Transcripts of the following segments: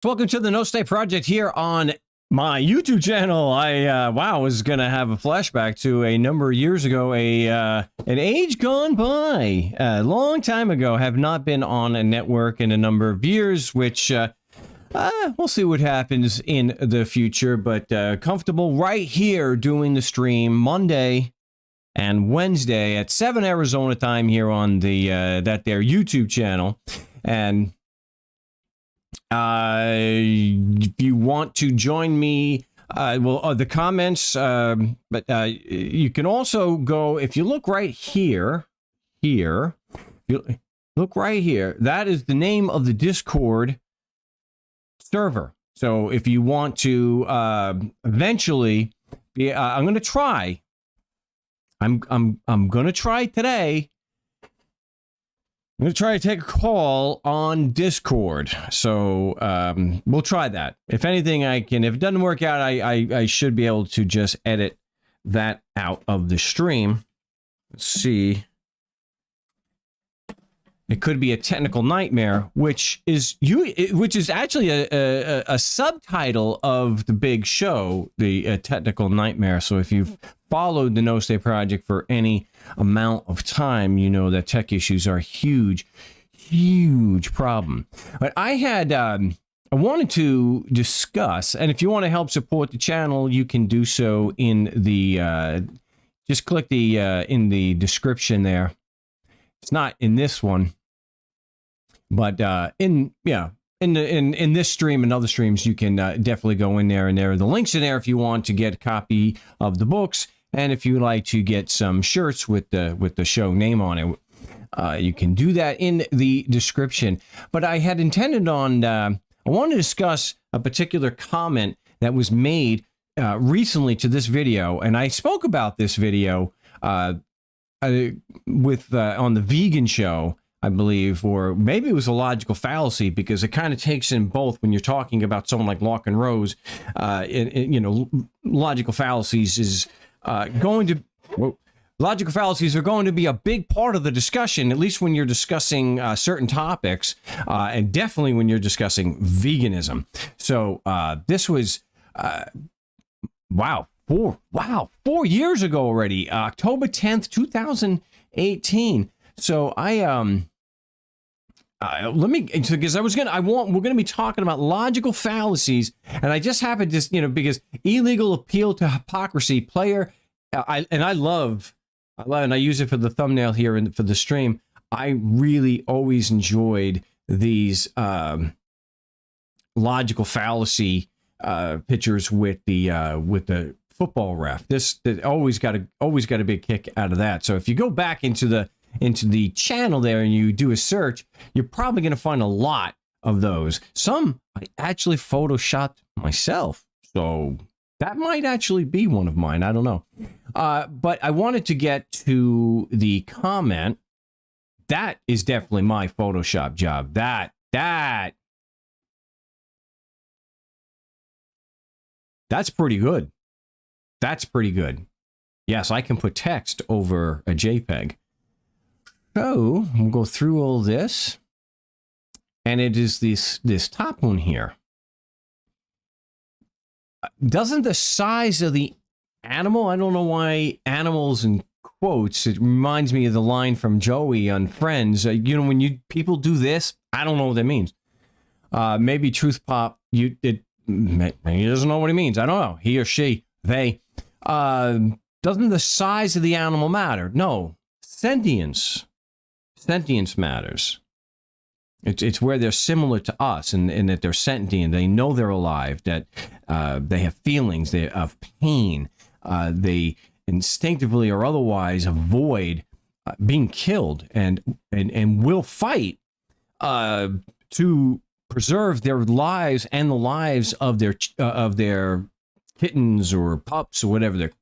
Welcome to the No Stay Project here on my YouTube channel. I was gonna have a flashback to a number of years ago, an age gone by, a long time ago. Have not been on a network in a number of years, which we'll see what happens in the future. But comfortable right here doing the stream Monday and Wednesday at 7 Arizona time here on the that their YouTube channel. And if you want to join me, the comments, but you can also go, if you look right here, look right here, that is the name of the Discord server. So if you want to eventually be, I'm going to try. I'm going to try today. I'm going to try to take a call on Discord. So we'll try that. If anything, if it doesn't work out, I should be able to just edit that out of the stream. Let's see. It could be a technical nightmare, which is actually a subtitle of the big show, the technical nightmare. So if you've followed the No Stay Project for any amount of time, you know that tech issues are a huge problem. But I wanted to discuss, and if you want to help support the channel, you can do so in the just click the in the description there. It's not in this one, but in this stream and other streams, you can definitely go in there, and there are the links in there if you want to get a copy of the books, and if you like to get some shirts with the show name on it, you can do that in the description. But I had intended on I want to discuss a particular comment that was made recently to this video, and I spoke about this video with on the vegan show, I believe, or maybe it was a logical fallacy, because it kind of takes in both when you're talking about someone like Locke and Rose. Logical fallacies is logical fallacies are going to be a big part of the discussion, at least when you're discussing certain topics, and definitely when you're discussing veganism. So this was wow. 4 years ago already, October 10th, 2018. So because we're gonna be talking about logical fallacies, and I just happened to, because illegal appeal to hypocrisy player, and I use it for the thumbnail here and for the stream. I really always enjoyed these logical fallacy pictures with the football ref. This always got a big kick out of that. So if you go back into the channel there and you do a search, you're probably going to find a lot of those. Some I actually photoshopped myself, so that might actually be one of mine. I don't know. But I wanted to get to the comment. That is definitely my Photoshop job. That's pretty good. That's pretty good. Yes, I can put text over a JPEG. So we'll go through all this, and it is this top one here. Doesn't the size of the animal, I don't know why animals in quotes, it reminds me of the line from Joey on Friends. When people do this, I don't know what that means. Maybe Truth Pop, he doesn't know what he means. I don't know. He or she, they. Doesn't the size of the animal matter? No. Sentience matters. It's where they're similar to us, and that they're sentient. They know they're alive. That they have feelings of pain. They instinctively or otherwise avoid being killed, and will fight to preserve their lives and the lives of their kittens or pups or whatever they're,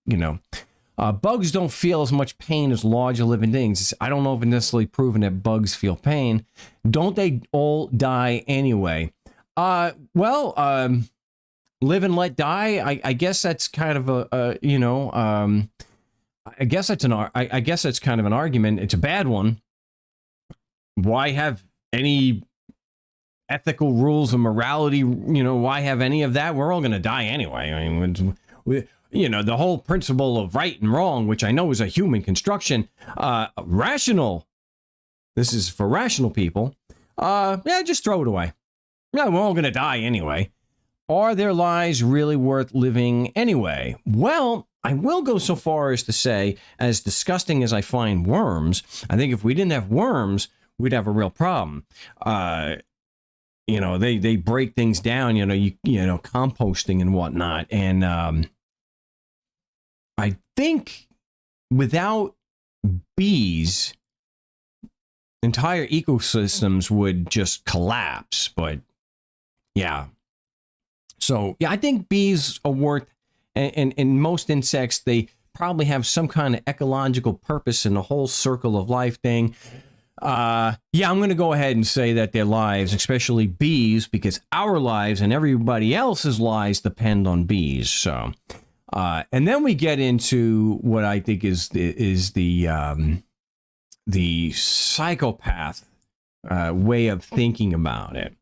bugs don't feel as much pain as larger living things. I don't know if it's necessarily proven that bugs feel pain. Don't they all die anyway? Live and let die. I guess that's kind of I guess that's kind of an argument. It's a bad one. Why have any ethical rules of morality. Why have any of that? We're all going to die anyway. I mean, the whole principle of right and wrong, which I know is a human construction, rational. This is for rational people. Just throw it away. Yeah, we're all going to die anyway. Are their lives really worth living anyway? Well, I will go so far as to say, as disgusting as I find worms, I think if we didn't have worms, we'd have a real problem. They break things down, composting and whatnot. And I think without bees, entire ecosystems would just collapse. But yeah. So, yeah, I think bees are worth, and most insects, they probably have some kind of ecological purpose in the whole circle of life thing. I'm going to go ahead and say that their lives, especially bees, because our lives and everybody else's lives depend on bees. So, and then we get into what I think is the psychopath way of thinking about it.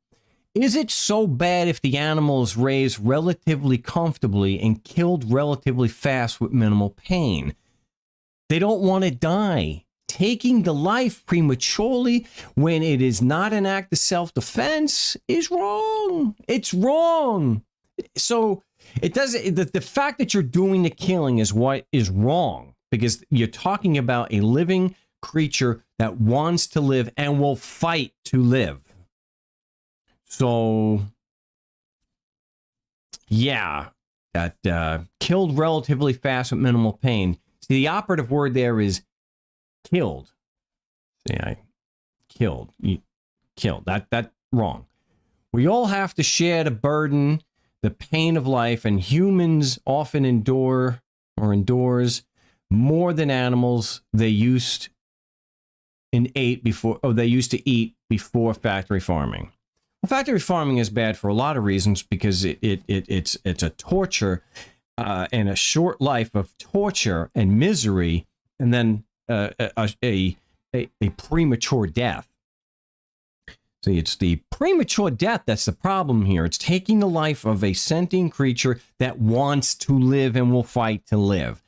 Is it so bad if the animal is raised relatively comfortably and killed relatively fast with minimal pain? They don't want to die. Taking the life prematurely when it is not an act of self-defense is wrong. It's wrong. So it doesn't. The fact that you're doing the killing is what is wrong, because you're talking about a living creature that wants to live and will fight to live. So, yeah, that killed relatively fast with minimal pain. See, the operative word there is killed. See, killed. That wrong. We all have to share the burden, the pain of life, and humans often endures more than animals they used to eat before factory farming. Factory farming is bad for a lot of reasons, because it's a torture and a short life of torture and misery, and then a premature death. See, it's the premature death that's the problem here. It's taking the life of a sentient creature that wants to live and will fight to live.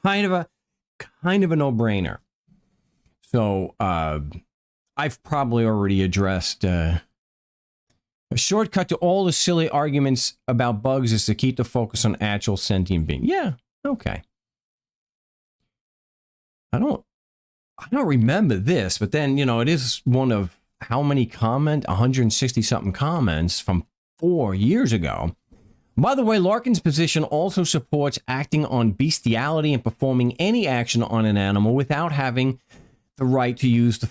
Kind of a no-brainer. So I've probably already addressed. A shortcut to all the silly arguments about bugs is to keep the focus on actual sentient being. Yeah, okay. I don't remember this, but then, it is one of how many 160 something comments from 4 years ago. By the way, Larkin's position also supports acting on bestiality and performing any action on an animal without having the right to use the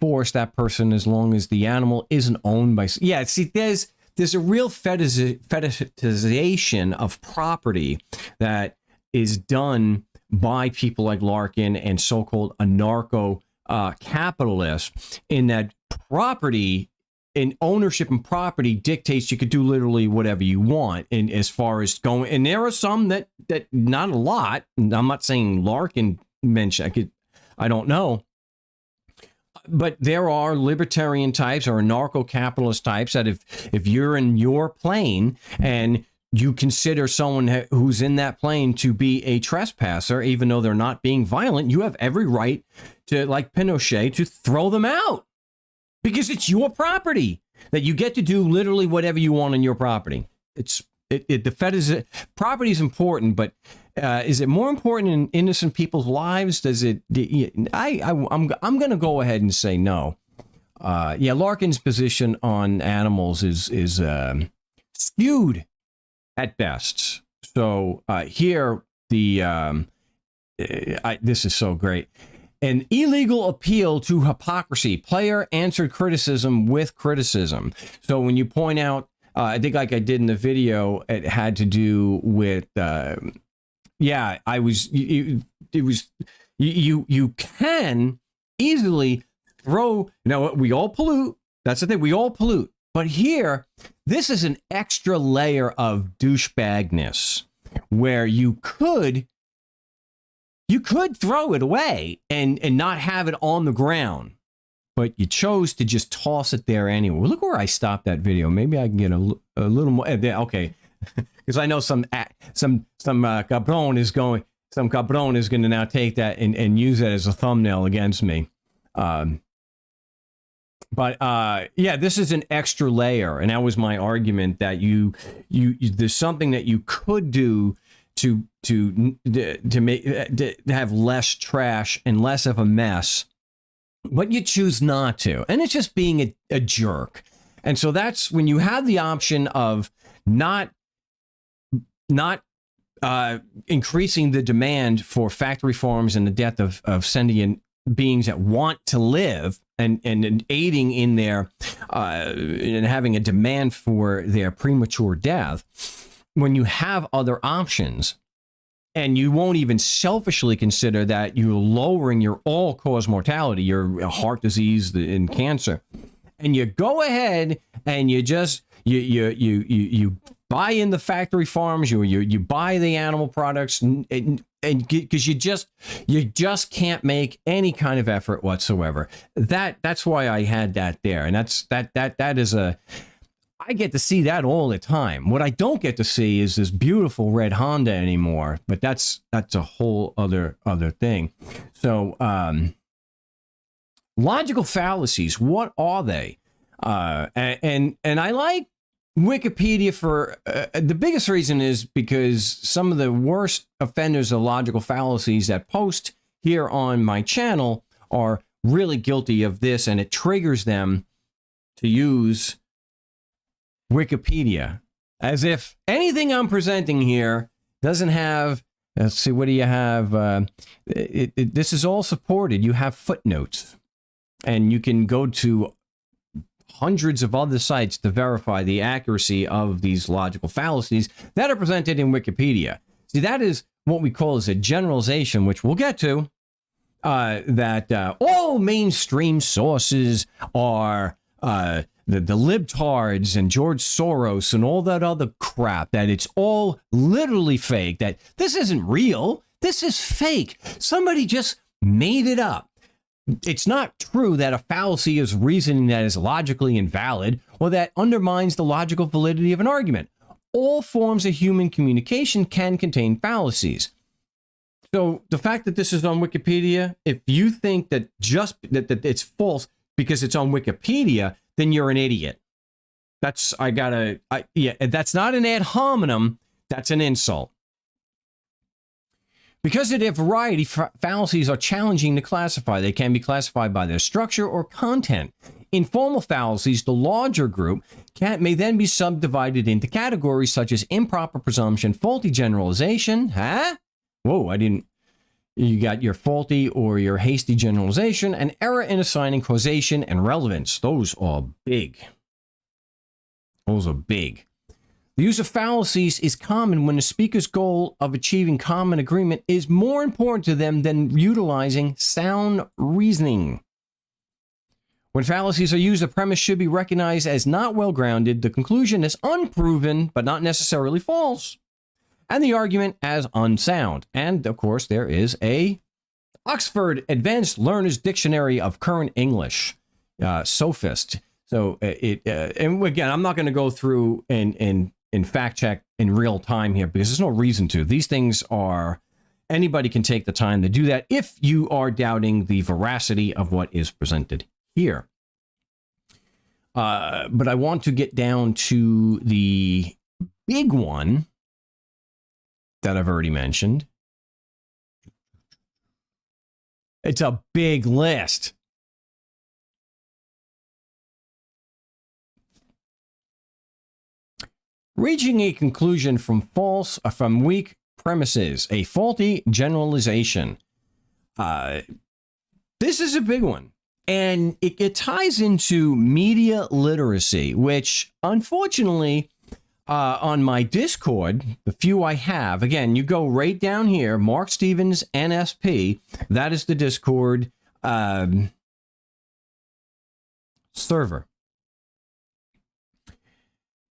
force that person, as long as the animal isn't owned by. Yeah, see, there's a real fetishization of property that is done by people like Larkin and so-called anarcho-capitalists, in that property and ownership and property dictates you could do literally whatever you want. And as far as going, and there are some that not a lot. I'm not saying Larkin mentioned. I don't know. But there are libertarian types or anarcho-capitalist types that if you're in your plane and you consider someone who's in that plane to be a trespasser, even though they're not being violent, you have every right to, like Pinochet, to throw them out, because it's your property that you get to do literally whatever you want on your property. Property is important, but is it more important in innocent people's lives? Does it? I'm going to go ahead and say no. Larkin's position on animals is skewed at best. So here this is so great. An illegal appeal to hypocrisy. Player answered criticism with criticism. So when you point out, I think like I did in the video, it had to do with, you can easily throw, we all pollute. That's the thing. We all pollute. But here, this is an extra layer of douchebagness where you could throw it away and not have it on the ground. but you chose to just toss it there anyway. Well, look where I stopped that video. Maybe I can get a little more. Okay, because I know some cabron is going. Some cabron is going to now take that and use that as a thumbnail against me. But yeah, this is an extra layer, and that was my argument that you there's something that you could do to have less trash and less of a mess, but you choose not to, and it's just being a jerk. And so that's when you have the option of not increasing the demand for factory farms and the death of sentient beings that want to live, and aiding in their in having a demand for their premature death. When you have other options, and you won't even selfishly consider that you're lowering your all-cause mortality, your heart disease and cancer, and you go ahead and you just you buy in the factory farms, you buy the animal products, and because you just can't make any kind of effort whatsoever. That's why I had that there, and that is a. I get to see that all the time. What I don't get to see is this beautiful red Honda anymore, but that's a whole other thing. So, logical fallacies, what are they? And I like Wikipedia for the biggest reason is because some of the worst offenders of logical fallacies that post here on my channel are really guilty of this, and it triggers them to use Wikipedia, as if anything I'm presenting here doesn't have, let's see, what do you have? This is all supported. You have footnotes, and you can go to hundreds of other sites to verify the accuracy of these logical fallacies that are presented in Wikipedia. See, that is what we call as a generalization, which we'll get to, that all mainstream sources are the libtards and George Soros and all that other crap, that it's all literally fake, that this isn't real, this is fake. Somebody just made it up. It's not true that a fallacy is reasoning that is logically invalid or that undermines the logical validity of an argument. All forms of human communication can contain fallacies. So the fact that this is on Wikipedia, if you think that that it's false because it's on Wikipedia, then you're an idiot. That's that's not an ad hominem, that's an insult. Because of their variety, fallacies are challenging to classify. They can be classified by their structure or content. Informal fallacies, the larger group, may then be subdivided into categories such as improper presumption, faulty generalization. Huh? Whoa, you got your faulty or your hasty generalization, and error in assigning causation and relevance. Those are big. Those are big. The use of fallacies is common when the speaker's goal of achieving common agreement is more important to them than utilizing sound reasoning. When fallacies are used, the premise should be recognized as not well-grounded, the conclusion is unproven but not necessarily false, and the argument as unsound. And, of course, there is a Oxford Advanced Learner's Dictionary of Current English, sophist. So, and again, I'm not going to go through and fact check in real time here because there's no reason to. These things are, anybody can take the time to do that if you are doubting the veracity of what is presented here. But I want to get down to the big one that I've already mentioned. It's a big list. Reaching a conclusion from weak premises, a faulty generalization. This is a big one. And it ties into media literacy, which unfortunately, on my Discord, the few I have, again, you go right down here, Mark Stevens, NSP, that is the Discord server.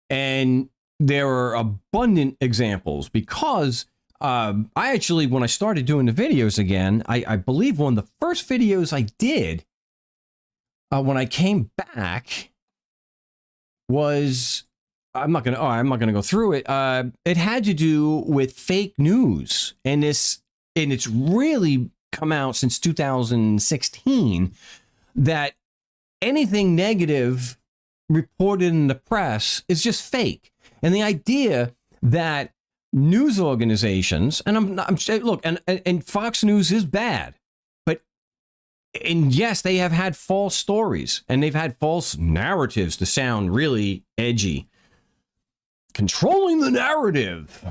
And there are abundant examples because I actually, when I started doing the videos again, I believe one of the first videos I did, when I came back was I'm not gonna go through it. It had to do with fake news, and it's really come out since 2016 that anything negative reported in the press is just fake. And the idea that news organizations, and I'm look, and Fox News is bad, but and yes, they have had false stories and they've had false narratives to sound really edgy. Controlling the narrative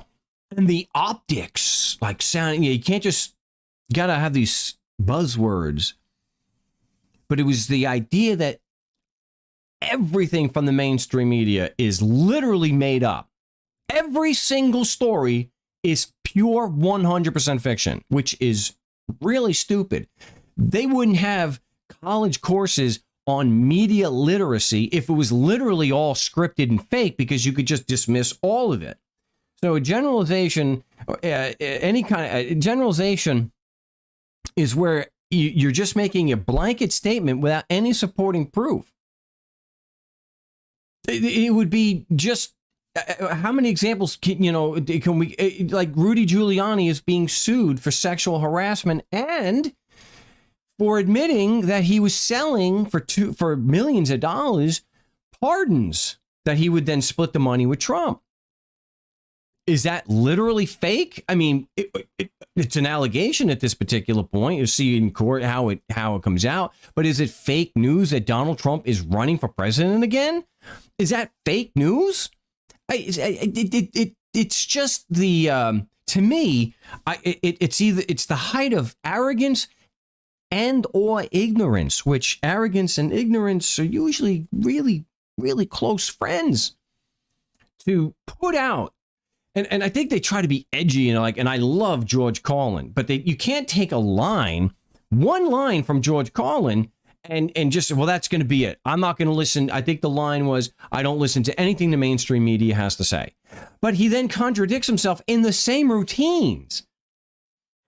and the optics, like sound, you can't just gotta have these buzzwords. But it was the idea that everything from the mainstream media is literally made up. Every single story is pure 100% fiction, which is really stupid. They wouldn't have college courses on media literacy if it was literally all scripted and fake, because you could just dismiss all of it. So a generalization, any kind of generalization is where you're just making a blanket statement without any supporting proof. It would be just, how many examples can we, like Rudy Giuliani is being sued for sexual harassment and for admitting that he was selling for millions of dollars pardons that he would then split the money with Trump. Is that literally fake? I mean, it's an allegation at this particular point. You see in court how it comes out. But is it fake news that Donald Trump is running for president again? Is that fake news? It's just the to me, it's the height of arrogance and or ignorance, which arrogance and ignorance are usually really, really close friends. To put out. And I think they try to be edgy and I love George Carlin, but you can't take one line from George Carlin and just, well, that's going to be it. I'm not going to listen. I think the line was, I don't listen to anything the mainstream media has to say. But he then contradicts himself in the same routines.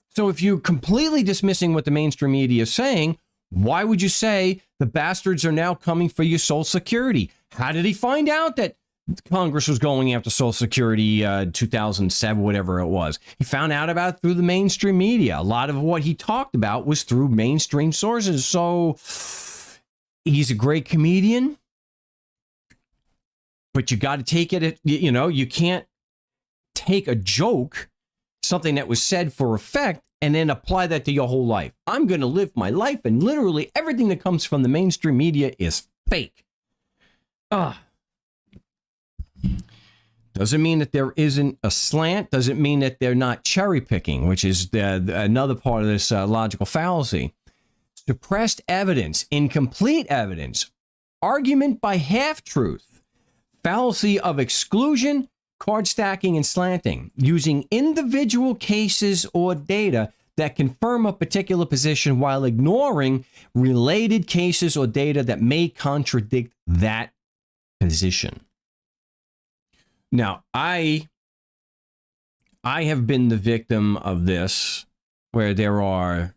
So if you're completely dismissing what the mainstream media is saying, why would you say the bastards are now coming for your Social Security? How did he find out that Congress was going after Social Security 2007, whatever it was? He found out about it through the mainstream media. A lot of what he talked about was through mainstream sources. So he's a great comedian, but you got to take it, you can't take a joke, something that was said for effect, and then apply that to your whole life. I'm going to live my life, and literally everything that comes from the mainstream media is fake. Doesn't mean that there isn't a slant. Doesn't mean that they're not cherry picking, which is another part of this logical fallacy. Suppressed evidence, incomplete evidence, argument by half-truth, fallacy of exclusion, card stacking, and slanting, using individual cases or data that confirm a particular position while ignoring related cases or data that may contradict that position. Now, I have been the victim of this, where there are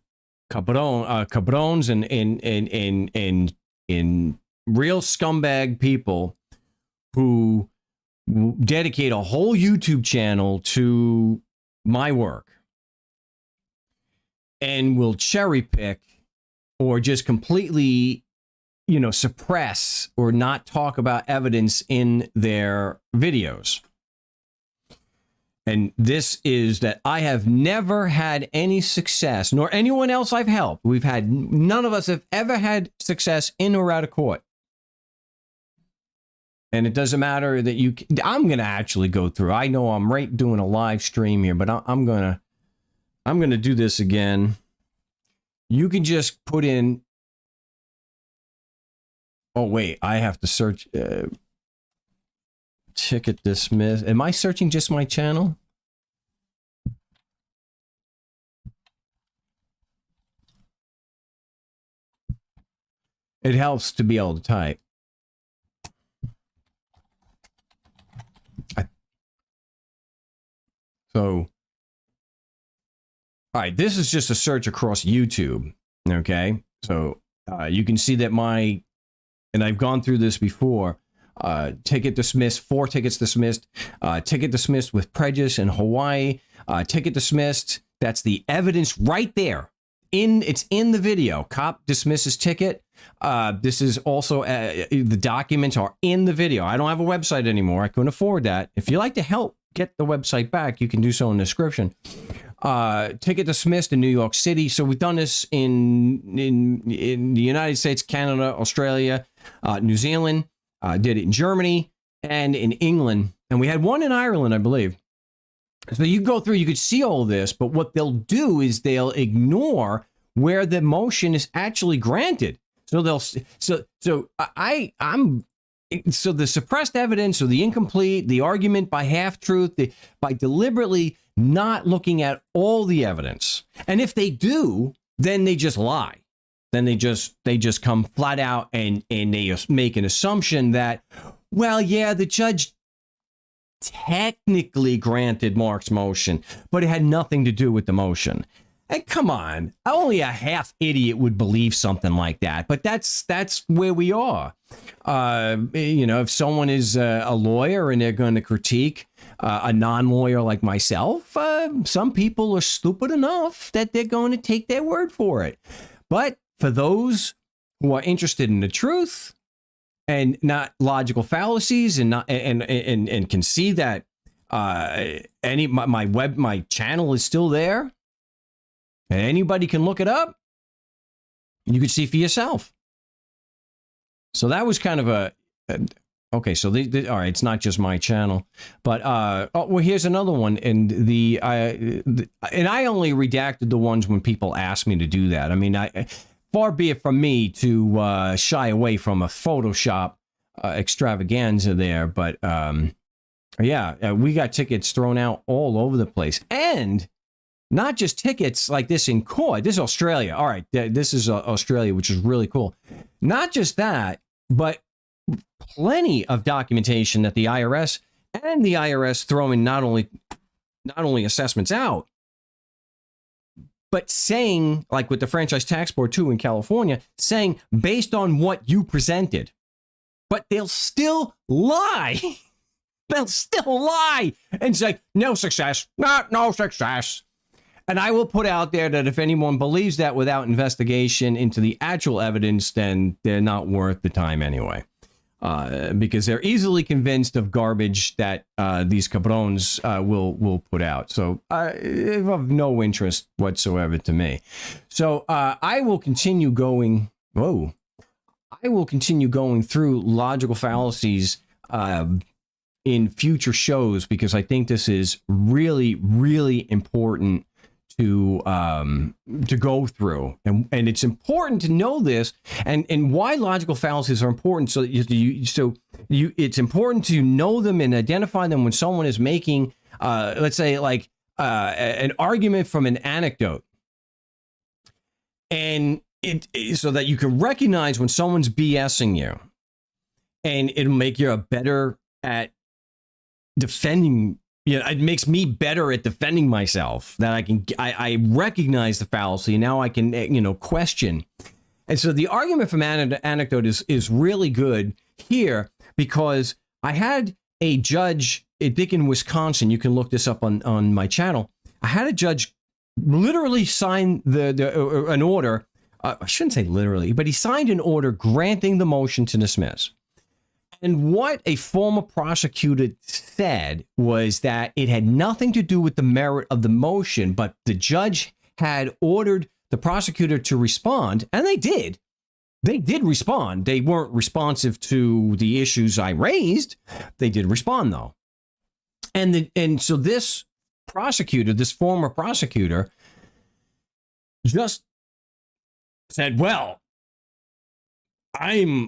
cabrones and real scumbag people who dedicate a whole YouTube channel to my work and will cherry pick or just completely, suppress or not talk about evidence in their videos. And this is that I have never had any success, nor anyone else I've helped. None of us have ever had success in or out of court. And it doesn't matter that I'm going to actually go through. I know I'm right doing a live stream here, but I'm going to do this again. You can just put in, oh, wait, I have to search ticket dismiss. Am I searching just my channel? It helps to be able to type. All right, this is just a search across YouTube. Okay, so you can see that my and I've gone through this before. Ticket dismissed, 4 tickets dismissed, ticket dismissed with prejudice in Hawaii, ticket dismissed. That's the evidence right there. It's in the video. Cop dismisses ticket. This is also, the documents are in the video. I don't have a website anymore. I couldn't afford that. If you'd like to help get the website back, you can do so in the description. Ticket dismissed in New York City. So we've done this in the United States, Canada, Australia, New Zealand. Did it in Germany and in England. And we had one in Ireland, I believe. So you go through, you could see all this, but what they'll do is they'll ignore where the motion is actually granted. So so the suppressed evidence or the incomplete, the argument by half-truth, by deliberately not looking at all the evidence. And if they do, then they just lie. Then they just come flat out and they make an assumption that, well, yeah, the judge technically granted Mark's motion, but it had nothing to do with the motion. And come on, only a half idiot would believe something like that. But that's where we are. If someone is a lawyer and they're going to critique a non-lawyer like myself, some people are stupid enough that they're going to take their word for it. But for those who are interested in the truth and not logical fallacies and can see that my channel is still there and anybody can look it up, you could see for yourself. So that was kind of okay. So all right, it's not just my channel, but here's another one, and and I only redacted the ones when people asked me to do that. I mean, far be it from me to shy away from a Photoshop extravaganza there, but we got tickets thrown out all over the place, and not just tickets like this in court. This is Australia. All right, this is Australia, which is really cool. Not just that, but plenty of documentation that the IRS throwing not only assessments out, but saying, like with the Franchise Tax Board too in California, saying based on what you presented. But they'll still lie. They'll still lie and say, no success, no success. And I will put out there that if anyone believes that without investigation into the actual evidence, then they're not worth the time anyway. Because they're easily convinced of garbage that these cabrones will put out. So of no interest whatsoever to me. So I will continue going. I will continue going through logical fallacies in future shows because I think this is really, really important to go through, and it's important to know this, and why logical fallacies are important. So it's important to know them and identify them when someone is making, let's say, like an argument from an anecdote, and so that you can recognize when someone's BSing you, and it'll make you better at defending. It makes me better at defending myself, that I recognize the fallacy, and now I can, question. And so the argument from anecdote is really good here because I had a judge at Dick in Wisconsin. You can look this up on my channel. I had a judge literally sign an order. I shouldn't say literally, but he signed an order granting the motion to dismiss. And what a former prosecutor said was that it had nothing to do with the merit of the motion, but the judge had ordered the prosecutor to respond, and they did. They did respond. They weren't responsive to the issues I raised. They did respond, though. And so this prosecutor, this former prosecutor, just said, well, I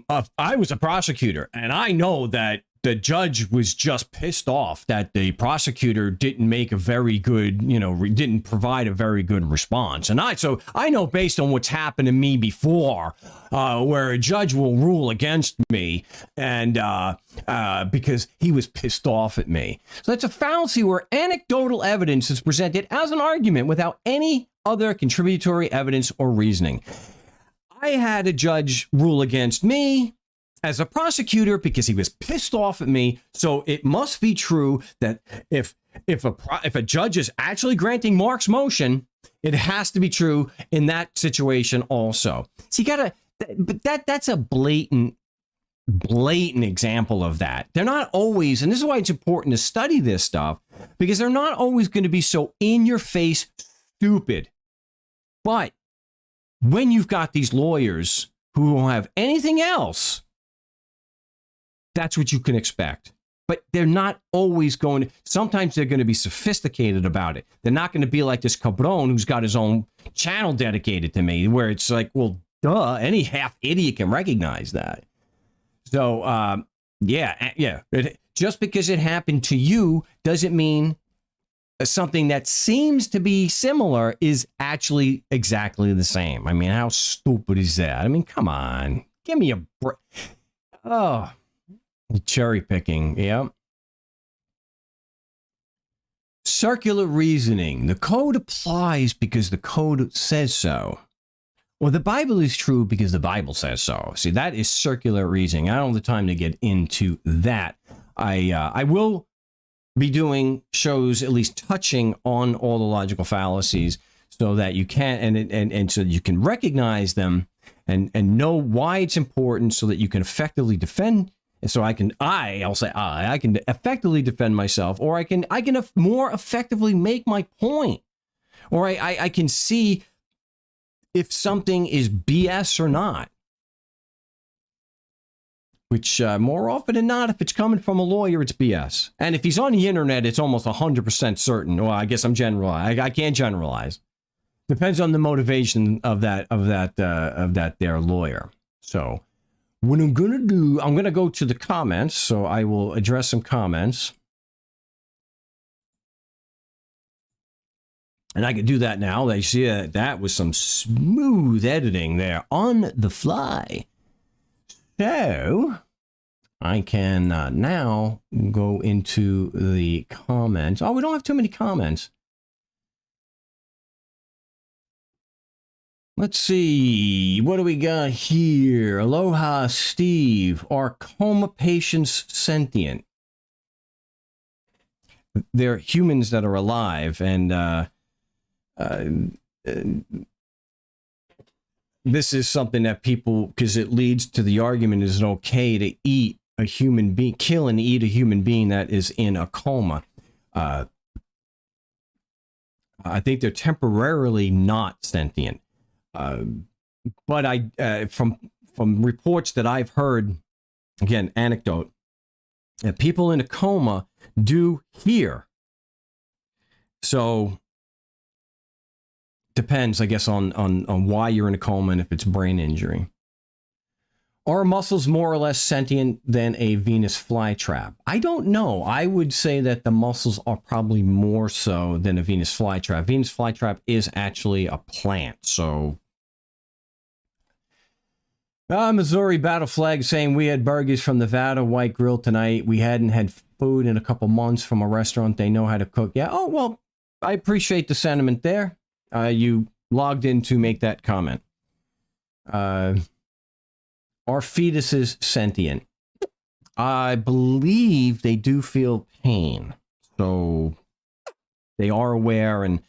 was a prosecutor, and I know that the judge was just pissed off that the prosecutor didn't make a very good, didn't provide a very good response. And so I know based on what's happened to me before, where a judge will rule against me, and because he was pissed off at me. So that's a fallacy where anecdotal evidence is presented as an argument without any other contributory evidence or reasoning. I had a judge rule against me, as a prosecutor because he was pissed off at me. So it must be true that if a judge is actually granting Mark's motion, it has to be true in that situation also. So you gotta, but that's a blatant example of that. They're not always, and this is why it's important to study this stuff, because they're not always going to be so in your face stupid. But when you've got these lawyers who don't have anything else, that's what you can expect. But they're not always going to, sometimes they're going to be sophisticated about it. They're not going to be like this cabron who's got his own channel dedicated to me, where it's like, well, duh, any half idiot can recognize that. So, yeah. Just because it happened to you doesn't mean something that seems to be similar is actually exactly the same. I mean, how stupid is that? I mean, come on. Give me a break. Oh. Cherry picking, yeah. Circular reasoning. The code applies because the code says so. Well, the Bible is true because the Bible says so. See, that is circular reasoning. I don't have the time to get into that. I will be doing shows at least touching on all the logical fallacies so that you can and so you can recognize them and know why it's important so that you can effectively defend. And so I can effectively defend myself, or I can more effectively make my point, or I can see if something is BS or not. Which more often than not, if it's coming from a lawyer, it's BS. And if he's on the internet, it's almost 100% certain. Well, I guess I'm generalizing. I can't generalize. Depends on the motivation of that their lawyer. So. What I'm going to do, I'm going to go to the comments, so I will address some comments. And I can do that now. They see that was some smooth editing there on the fly. So, I can now go into the comments. Oh, we don't have too many comments. Let's see, what do we got here? Aloha, Steve. Are coma patients sentient? They're humans that are alive, and this is something that people, because it leads to the argument, is it okay to eat a human being, kill and eat a human being that is in a coma? I think they're temporarily not sentient. But from reports that I've heard, again, anecdote, that people in a coma do hear. So depends, I guess, on why you're in a coma and if it's brain injury. Are muscles more or less sentient than a Venus flytrap? I don't know. I would say that the muscles are probably more so than a Venus flytrap. Venus flytrap is actually a plant, so. Missouri Battle Flag saying we had burgers from Nevada White Grill tonight. We hadn't had food in a couple months from a restaurant they know how to cook. Yeah. Oh, well, I appreciate the sentiment there. You logged in to make that comment. Are fetuses sentient? I believe they do feel pain. So they are aware and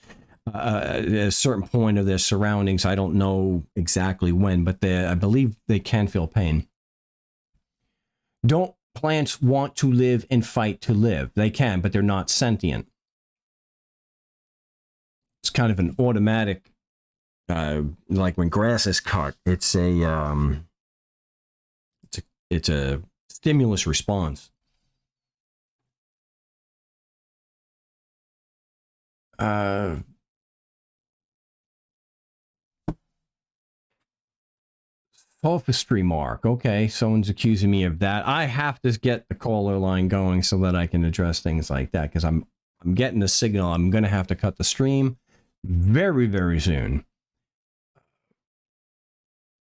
at a certain point of their surroundings. I don't know exactly when, but I believe they can feel pain. Don't plants want to live and fight to live? They can, but they're not sentient. It's kind of an automatic, like when grass is cut, it's a stimulus response. Sophistry mark. Okay, someone's accusing me of that. I have to get the caller line going so that I can address things like that, because I'm getting the signal. I'm going to have to cut the stream very, very soon.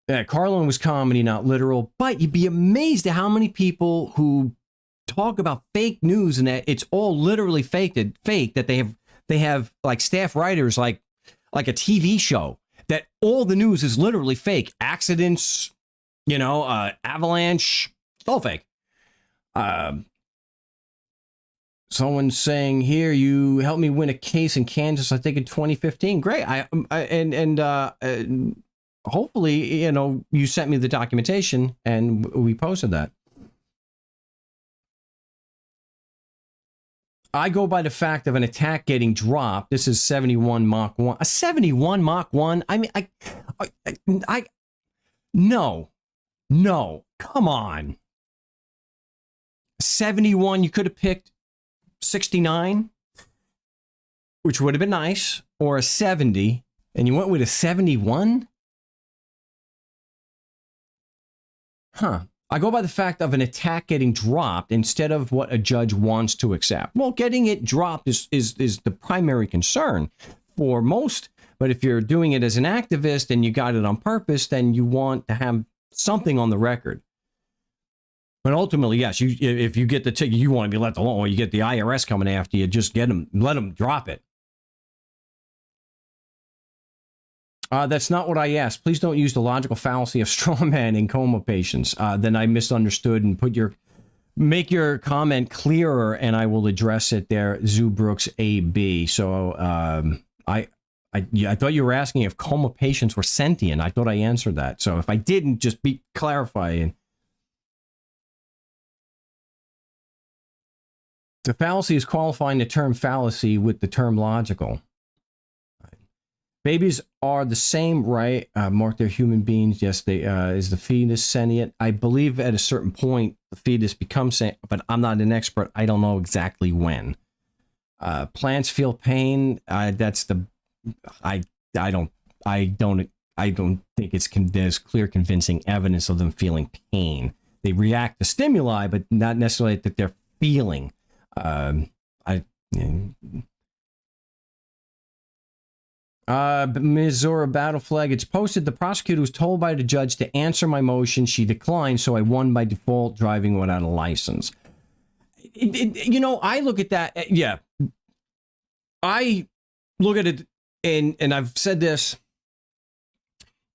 Yeah, Carlin was comedy, not literal, but you'd be amazed at how many people who talk about fake news and that it's all literally fake, that they have like staff writers like a TV show, that all the news is literally fake. Accidents, avalanche, Still fake. Someone's saying here, you helped me win a case in Kansas, I think in 2015. Great. Hopefully, you know, you sent me the documentation and we posted that. I go by the fact of an attack getting dropped. This is 71 Mach 1. A 71 Mach 1? I mean, no. Come on. 71, you could have picked 69, which would have been nice, or a 70, and you went with a 71? Huh. I go by the fact of an attack getting dropped instead of what a judge wants to accept. Well, getting it dropped is the primary concern for most, but if you're doing it as an activist and you got it on purpose, then you want to have something on the record. But ultimately, yes, if you get the ticket, you want to be let alone, or you get the IRS coming after you, just let them drop it. That's not what I asked. Please don't use the logical fallacy of straw man in coma patients. Then I misunderstood, and make your comment clearer, and I will address it there. Zubrooks AB. So I thought you were asking if coma patients were sentient. I thought I answered that. So if I didn't, just be clarifying. The fallacy is qualifying the term fallacy with the term logical. Babies are the same, right? Mark, they're human beings. Yes, they is the fetus sentient? I believe at a certain point the fetus becomes sentient, but I'm not an expert. I don't know exactly when. Plants feel pain. That's the I don't think there's clear convincing evidence of them feeling pain. They react to stimuli, but not necessarily that they're feeling. Ms. Zora Battle Flag, it's posted. The prosecutor was told by the judge to answer my motion. She declined, so I won by default, driving without a license. You know, I look at that. Yeah, I look at it, and I've said this.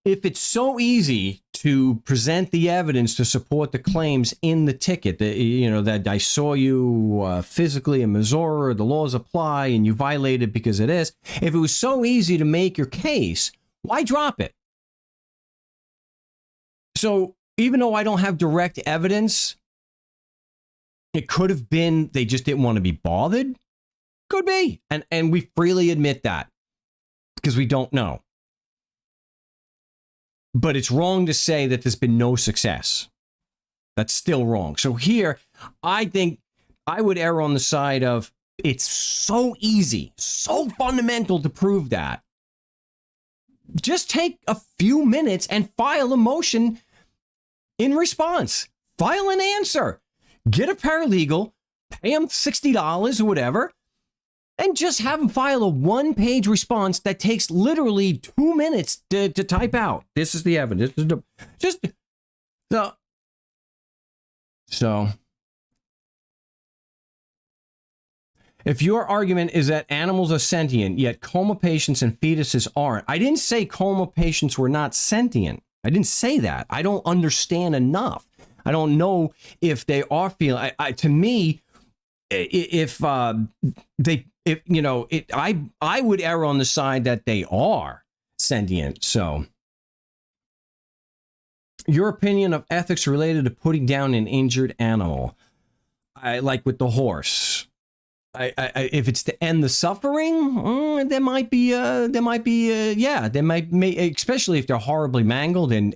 If it's so easy to present the evidence to support the claims in the ticket, that I saw you physically in Missouri, the laws apply, and you violated because it is. If it was so easy to make your case, why drop it? So even though I don't have direct evidence, it could have been they just didn't want to be bothered. Could be. And we freely admit that because we don't know. But it's wrong to say that there's been no success. That's still wrong. So here, I think I would err on the side of it's so easy, so fundamental to prove that. Just take a few minutes and file a motion in response. File an answer. Get a paralegal, pay them $60 or whatever, and just have them file a one-page response that takes literally 2 minutes to type out. This is the evidence. So, if your argument is that animals are sentient, yet coma patients and fetuses aren't. I didn't say coma patients were not sentient. I didn't say that. I don't understand enough. I don't know if they are feeling. To me, I would err on the side that they are sentient. So, your opinion of ethics related to putting down an injured animal, like with the horse. If it's to end the suffering, there might be, especially if they're horribly mangled and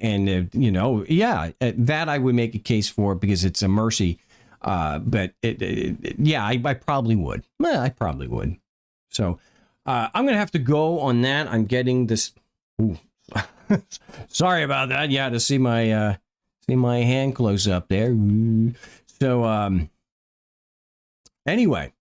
that I would make a case for because it's a mercy. But I probably would. I probably would. So I'm going to have to go on that. I'm getting this. Ooh. Sorry about that. Yeah, to see my hand close up there. So anyway,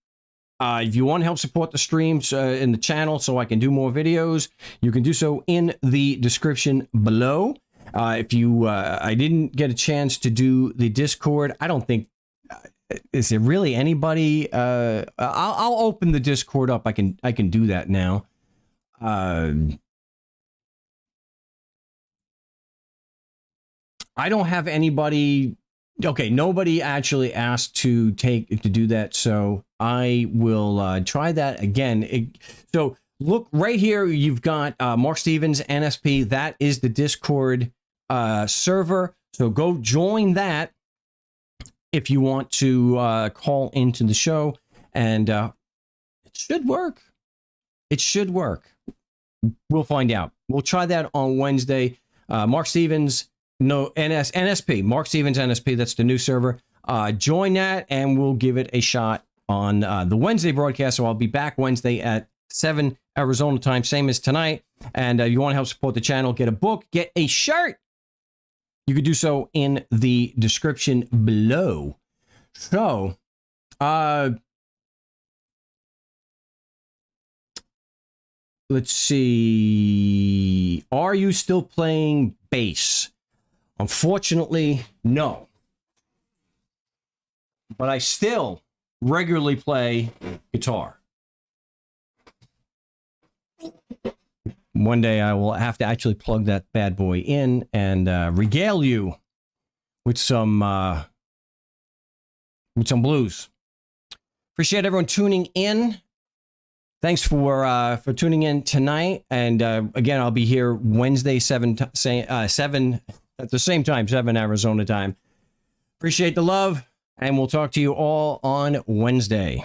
if you want to help support the streams in the channel so I can do more videos, you can do so in the description below. If you I didn't get a chance to do the Discord, I don't think. Is there really anybody? I'll open the Discord up. I can do that now. I don't have anybody Okay, nobody actually asked to do that, so I will try that again. So look right here, you've got Mark Stevens NSP. That is the Discord server. So go join that if you want to call into the show, and it should work. It should work. We'll find out. We'll try that on Wednesday. Mark Stevens. No, NSP, Mark Stevens NSP, that's the new server. Join that, and we'll give it a shot on the Wednesday broadcast. So I'll be back Wednesday at 7 Arizona time, same as tonight. And if you want to help support the channel, get a book, get a shirt, you could do so in the description below. So, let's see. Are you still playing bass? Unfortunately, no. But I still regularly play guitar. One day I will have to actually plug that bad boy in and regale you with some blues. Appreciate everyone tuning in. Thanks for tuning in tonight. And again, I'll be here Wednesday, 7 at the same time, 7 Arizona time. Appreciate the love, and we'll talk to you all on Wednesday.